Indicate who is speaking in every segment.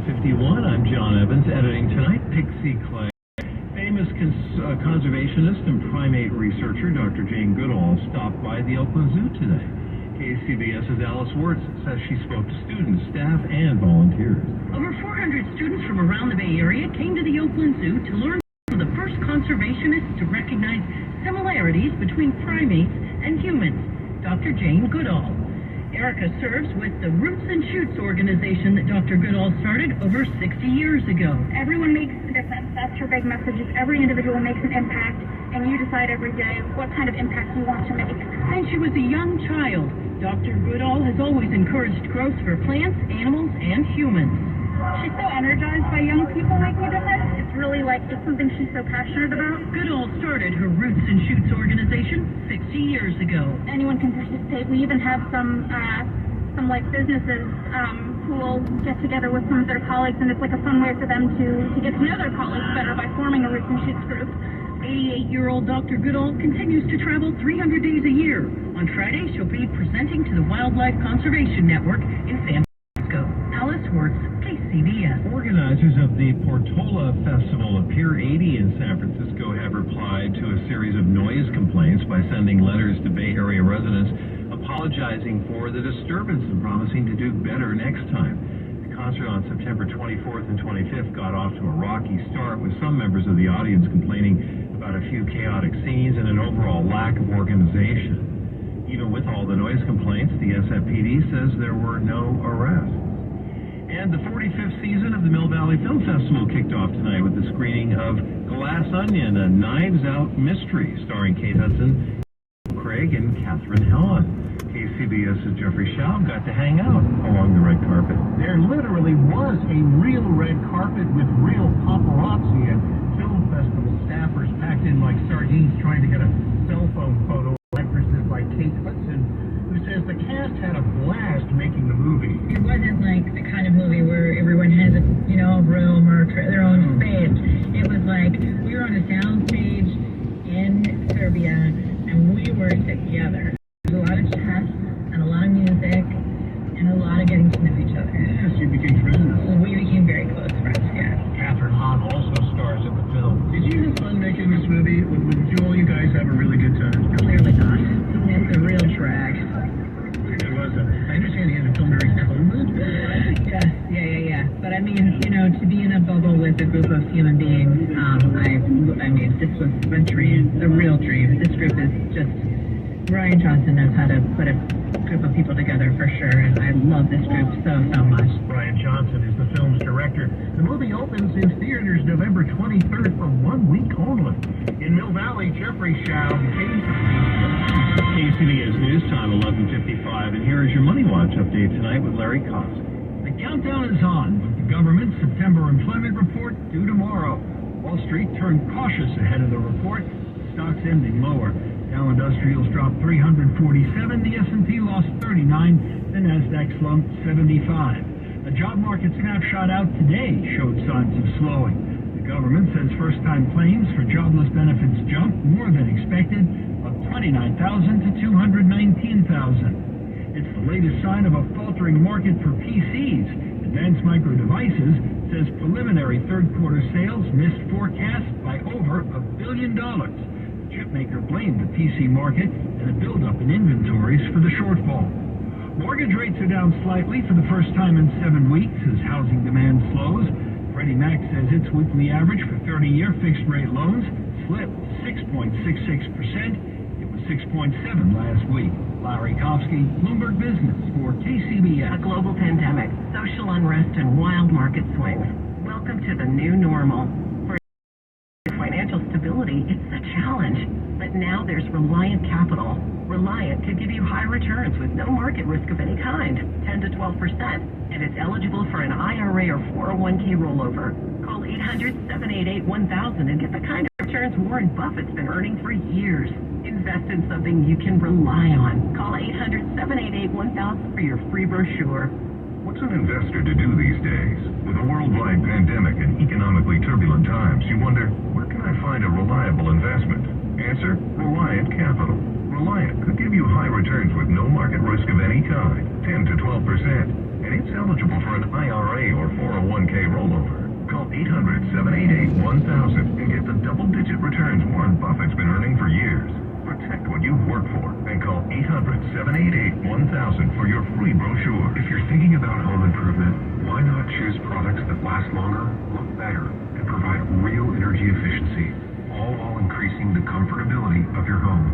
Speaker 1: 7:51. I'm John Evans, editing tonight. Pixie Clay. Famous conservationist and primate researcher Dr. Jane Goodall stopped by the Oakland Zoo today. KCBS's Alice Wirtz says she spoke to students, staff, and volunteers.
Speaker 2: Over 400 students from around the Bay Area came to the Oakland Zoo to learn from the first conservationists to recognize similarities between primates and humans. Dr. Jane Goodall. Erica serves with the Roots and Shoots organization that Dr. Goodall started over 60 years ago.
Speaker 3: Everyone makes a difference. That's her big message, is every individual makes an impact, and you decide every day what kind of impact you want to make.
Speaker 2: Since she was a young child, Dr. Goodall has always encouraged growth for plants, animals, and humans.
Speaker 3: She's so energized by young people making a difference. It's really it's something she's so passionate about.
Speaker 2: Goodall started her Roots and Shoots organization 60 years ago.
Speaker 3: Anyone can participate. We even have some businesses who will get together with some of their colleagues, and it's like a fun way for them to get to know their colleagues better by forming a Roots and Shoots group.
Speaker 2: 88-year-old Dr. Goodall continues to travel 300 days a year. On Friday, she'll be presenting to the Wildlife Conservation Network in San Francisco. Alice Wirtz, KCBS.
Speaker 1: Organizers of the Portola Festival of Pier 80 in San Francisco have replied to a series of noise complaints by sending letters to Bay Area residents apologizing for the disturbance and promising to do better next time. The concert on September 24th and 25th got off to a rocky start, with some members of the audience complaining about a few chaotic scenes and an overall lack of organization. Even with all the noise complaints, the SFPD says there were no arrests. And the 45th season of the Mill Valley Film Festival kicked off tonight with the screening of Glass Onion, a Knives Out mystery starring Kate Hudson, Craig, and Catherine Hahn. KCBS's Jeffrey Schaub got to hang out along the red carpet.
Speaker 4: There literally was a real red carpet with real paparazzi, and film festival staffers packed in like sardines trying to get a cell phone photo. Actresses like Kate Hudson, who says the cast had a blast making the movie.
Speaker 5: It wasn't like the kind of movie where everyone has a room or their own space. It was like we were on a soundstage in Serbia and we were together. There was a lot of chat and a lot of music and a lot of getting to know each other.
Speaker 4: Yes, you became friends.
Speaker 5: We became very close friends, yes.
Speaker 4: Catherine Hahn also stars in the film. Did you have fun making this movie? With Joel, you guys have a really good time?
Speaker 5: Clearly not. It's a real drag.
Speaker 4: It was. I understand you had to film during COVID.
Speaker 5: Yeah. But I mean, to be in a bubble with a group of human beings, this was a dream, a real dream. This group is just, Ryan Johnson knows how to put a group of people together for sure, and I love this group so much.
Speaker 4: Ryan Johnson is the film's director. The movie opens in theaters November 23rd for 1 week only. In Mill Valley, Jeffrey Schaub,
Speaker 1: KCBS News Time, 11:55, and here is your Money Watch update tonight with Larry Cost.
Speaker 4: The countdown is on, with the government's September employment report due tomorrow. Wall Street turned cautious ahead of the report, stocks ending lower. Dow Industrials dropped 347, the S&P lost 39, the Nasdaq slumped 75. A job market snapshot out today showed signs of slowing. The government says first-time claims for jobless benefits jumped more than expected, up 29,000 to 219,000. It's the latest sign of a faltering market for PCs. Advanced Micro Devices says preliminary third-quarter sales missed forecasts by over $1 billion. Chipmaker blamed the PC market and a buildup in inventories for the shortfall. Mortgage rates are down slightly for the first time in 7 weeks as housing demand slows. Freddie Mac says its weekly average for 30-year fixed-rate loans slipped 6.66%. It was 6.7 last week. Larry Kofsky, Bloomberg Business for KCBS.
Speaker 2: A global pandemic, social unrest, and wild market swings. Welcome to the new normal. Financial stability, it's a challenge. But now there's Reliant Capital. Reliant could give you high returns with no market risk of any kind, 10 to 12%, and it's eligible for an IRA or 401k rollover. Call 800-788-1000 and get the kind of returns Warren Buffett's been earning for years. Invest in something you can rely on. Call 800-788-1000 for your free brochure.
Speaker 6: What's an investor to do these days? With a worldwide pandemic and economically turbulent times, you wonder, where can I find a reliable investment? Answer, Reliant Capital. Reliant could give you high returns with no market risk of any kind, 10 to 12%, and it's eligible for an IRA or 401k rollover. Call 800-788-1000 and get the double-digit returns Warren Buffett's been earning for years. Protect what you've worked for and call 800-788-1000 for your free brochure. If you're thinking about home improvement, why not choose products that last longer, look better, and provide real energy efficiency, all while increasing the comfortability of your home.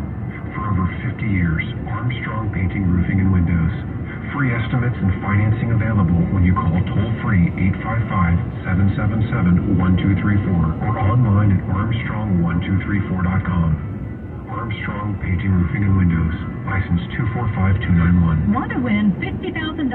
Speaker 6: For over 50 years, Armstrong Painting, Roofing, and Windows. Free estimates and financing available when you call toll-free 855-777-1234 or online at armstrong1234.com. Armstrong Painting, Roofing, and Windows. License 245291.
Speaker 7: Want to win $50,000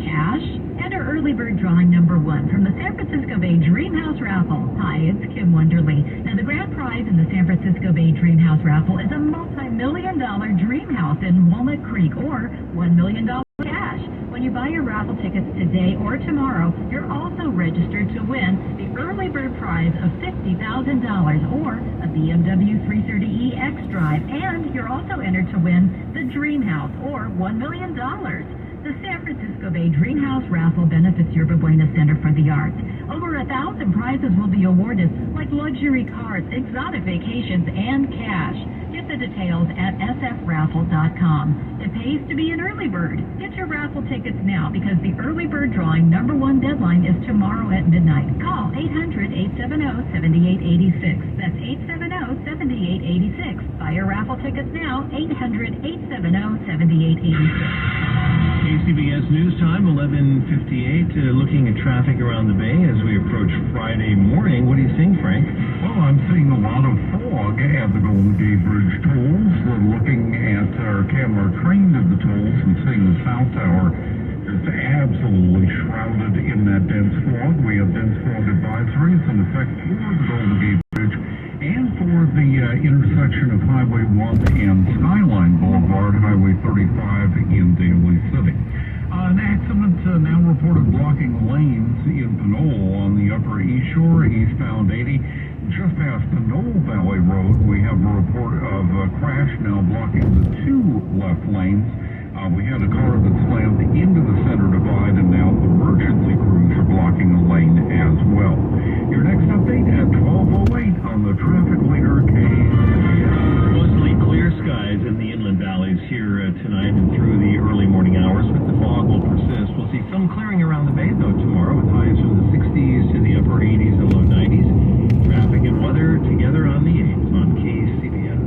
Speaker 7: cash? Enter early bird drawing number 1 from the San Francisco Bay Dreamhouse Raffle. Hi, it's Kim Wonderly. Now, the grand prize in the San Francisco Bay Dreamhouse Raffle is a multi-million-dollar dream house in Walnut Creek or $1 million cash. When you buy your raffle tickets today or tomorrow, you're also registered to win the early bird prize of $50,000 or a BMW 330e X Drive, and you're also entered to win the Dream House or $1 million. The San Francisco Bay Dreamhouse Raffle benefits Yerba Buena Center for the Arts. Over 1,000 prizes will be awarded, like luxury cars, exotic vacations, and cash. Get the details at sfraffle.com. It pays to be an early bird. Get your raffle tickets now because the early bird drawing number 1 deadline is tomorrow at midnight. Call 800-870-7886. That's 870-7886. Buy your raffle tickets now, 800-870-7886.
Speaker 1: KCBS News Time, 11:58. Looking at traffic around the Bay as we approach Friday morning. What are you seeing, Frank?
Speaker 8: Well, I'm seeing a lot of fog at the Golden Gate Bridge tolls. We're looking at our camera trained at the tolls and seeing the South Tower just absolutely shrouded in that dense fog. We have dense fog advisories in effect for the Golden Gate Bridge and for the intersection of Highway 1 and Skyline Boulevard, Highway 35 in Daly City. An accident now reported blocking lanes in Pinole on the Upper East Shore, eastbound 80. Just past the Knoll Valley Road, we have a report of a crash now blocking the 2 left lanes. We had a car that slammed into the center divide, and now emergency crews are blocking the lane as well. Your next update at 12:08 on the traffic leader KCBS.
Speaker 1: Mostly clear skies in the inland valleys here tonight and through the early morning hours, but the fog will persist. We'll see some clearing around the Bay, though, tomorrow, with highs from the 60s to the upper 80s and low 90s. Traffic and weather together on the 8th on KCBS.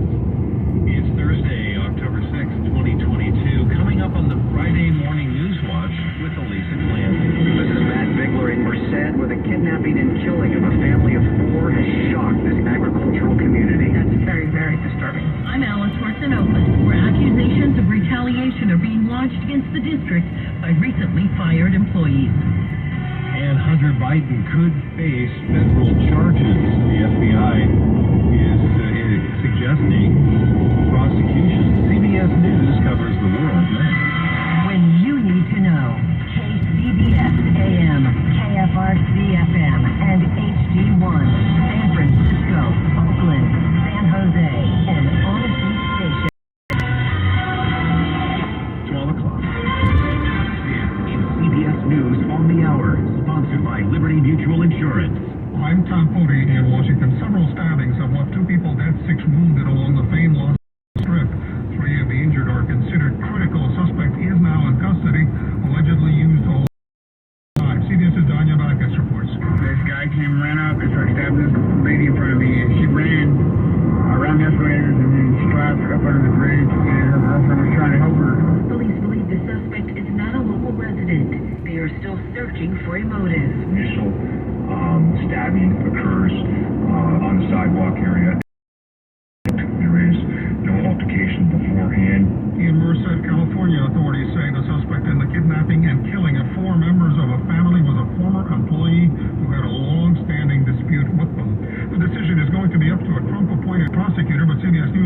Speaker 1: It's Thursday, October 6th, 2022. Coming up on the Friday Morning News Watch with Elisa Clancy.
Speaker 9: This is Matt Bigler in Merced, where the kidnapping and killing of a family of 4 has shocked this agricultural community.
Speaker 2: That's very, very disturbing.
Speaker 7: I'm Alice Horse in Oakland, where accusations of retaliation are being launched against the district by recently fired employees.
Speaker 1: And Hunter Biden could face federal charges. The FBI is suggesting prosecution. CBS News covers the world next.
Speaker 7: When you need to know, KCBS AM, KFRC FM, and HD1, San Francisco, Oakland, San Jose, and Odyssey Station.
Speaker 1: 12 o'clock.
Speaker 9: It's CBS News on the Hour, sponsored by Liberty Mutual Insurance.
Speaker 8: I'm Tom Foti in Washington. Several stabbings have left 2 people dead, 6 wounded along the Fane Lost Strip. 3 of the injured are considered critical. A suspect is now in custody, allegedly used all time. CBS's Danya Backus reports.
Speaker 10: This guy came, ran up, and started stabbing this lady in front of me, and she ran around the escalators, and then she collapsed up under the bridge, and her girlfriend was trying to help her.
Speaker 2: Police believe the suspect is not a local resident. They are still searching for a motive.
Speaker 6: Initial stabbing occurs on the sidewalk area. There is no altercation beforehand.
Speaker 8: In Merced, California, authorities say the suspect in the kidnapping and killing of 4 members of a family was a former employee who had a long-standing dispute with them. The decision is going to be up to a Trump-appointed prosecutor, but CBS News